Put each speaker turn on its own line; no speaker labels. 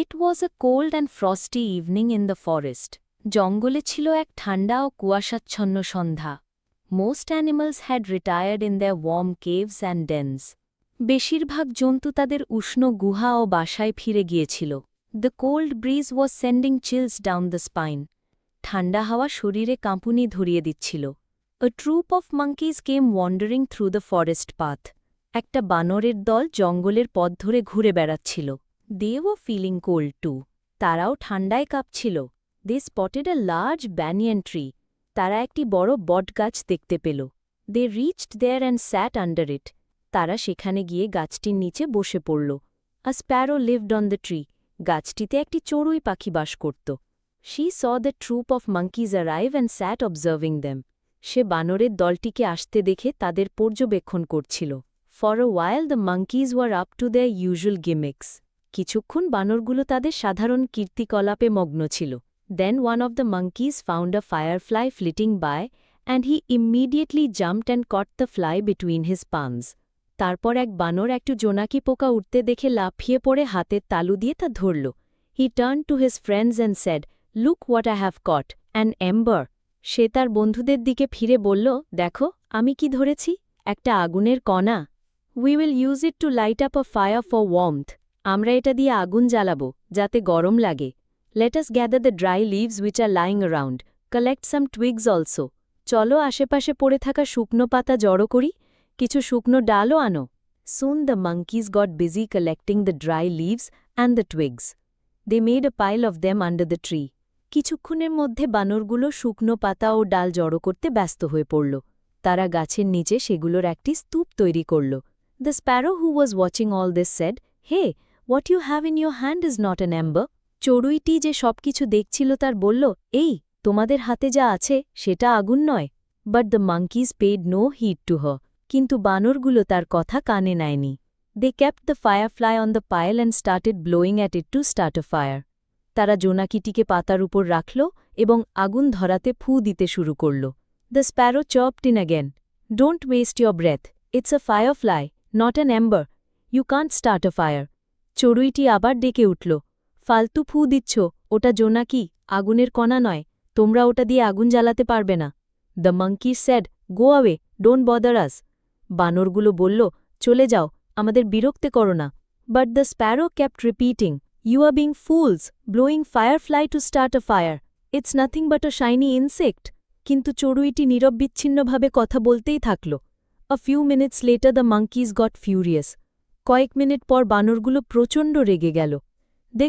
It was a cold and frosty evening in the forest. জঙ্গলে ছিল এক ঠান্ডা ও কুয়াশাচ্ছন্ন সন্ধ্যা. Most animals had retired in their warm caves and dens. বেশিরভাগ জন্তু তাদের উষ্ণ গুহা ও বাসায় ফিরে গিয়েছিল. The cold breeze was sending chills down the spine. ঠান্ডা হাওয়া শরীরে কাঁপুনি ধরিয়ে দিচ্ছিল. A troop of monkeys came wandering through the forest path. একটা বানরের দল জঙ্গলের পথ ধরে ঘুরে বেড়াচ্ছিল. They were feeling cold too. তারাও ঠান্ডায় কাঁপছিল. They spotted a large banyan tree. তারা একটি বড় বটগাছ দেখতে পেল. They reached there and sat under it. তারা সেখানে গিয়ে গাছটির নিচে বসে পড়ল. A sparrow lived on the tree. গাছটিতে একটি চড়ুই পাখি বাস করত. She saw the troop of monkeys arrive and sat observing them. সে বানরের দলটিকে আসতে দেখে তাদের পর্যবেক্ষণ করছিল. For a while the monkeys were up to their usual gimmicks. কিছুক্ষণ বানরগুলো তাদের সাধারণ কীর্তিকলাপে মগ্ন ছিল. Then one of the monkeys found a firefly flitting by, and he immediately jumped and caught the fly between his palms. তারপর এক বানর একটু জোনাকি পোকা উঠতে দেখে লাফিয়ে পড়ে হাতের তালু দিয়ে তা ধরল. He turned to his friends and said, "Look what I have caught, an ember." সে তার বন্ধুদের দিকে ফিরে বলল, দেখো আমি কি ধরেছি, একটা আগুনের কণা. We will use it to light up a fire for warmth. আমরা এটা দিয়ে আগুন জ্বালাবো যাতে গরম লাগে. Let us gather the dry leaves which are lying around. Collect some twigs also. চলো আশেপাশে পড়ে থাকা শুকনো পাতা জড়ো করি, কিছু শুকনো ডালও আনো. Soon the monkeys got busy collecting the dry leaves and the twigs. They made a pile of them under the tree. কিছুক্ষণের মধ্যে বানরগুলো শুকনো পাতা ও ডাল জড়ো করতে ব্যস্ত হয়ে পড়ল. তারা গাছের নিচে সেগুলোর একটি স্তূপ তৈরি করল. The sparrow who was watching all this said, "Hey, what you have in your hand is not an ember." চড়ুইটি যে সবকিছু দেখছিল তার বলল, এই তোমাদের হাতে যা আছে সেটা আগুন নয়. But the monkeys paid no heed to her. কিন্তু বানরগুলো তার কথা কানে নেয়নি. They kept the firefly on the pile and started blowing at it to start a fire. তারা জোনাকিটিকে পাতার উপর রাখল এবং আগুন ধরাতে ফু দিতে শুরু করল. The sparrow chirped in again. Don't waste your breath. It's a firefly, not an ember. You can't start a fire. চড়ুইটি আবার ডেকে উঠল, ফালতু ফু দিচ্ছ, ওটা জোনাকি, আগুনের কণা নয়, তোমরা ওটা দিয়ে আগুন জ্বালাতে পারবে না. The monkeys said, "Go away, don't bother us." বানরগুলো বলল, চলে যাও, আমাদের বিরক্ত করো না. But the sparrow kept repeating, "You are being fools, blowing firefly to start a fire. It's nothing but a shiny insect." কিন্তু চড়ুইটি নিরবচ্ছিন্নভাবে কথা বলতেই থাকল. A few minutes later the monkeys got furious. কয়েক মিনিট পর বানরগুলো প্রচণ্ড রেগে গেল.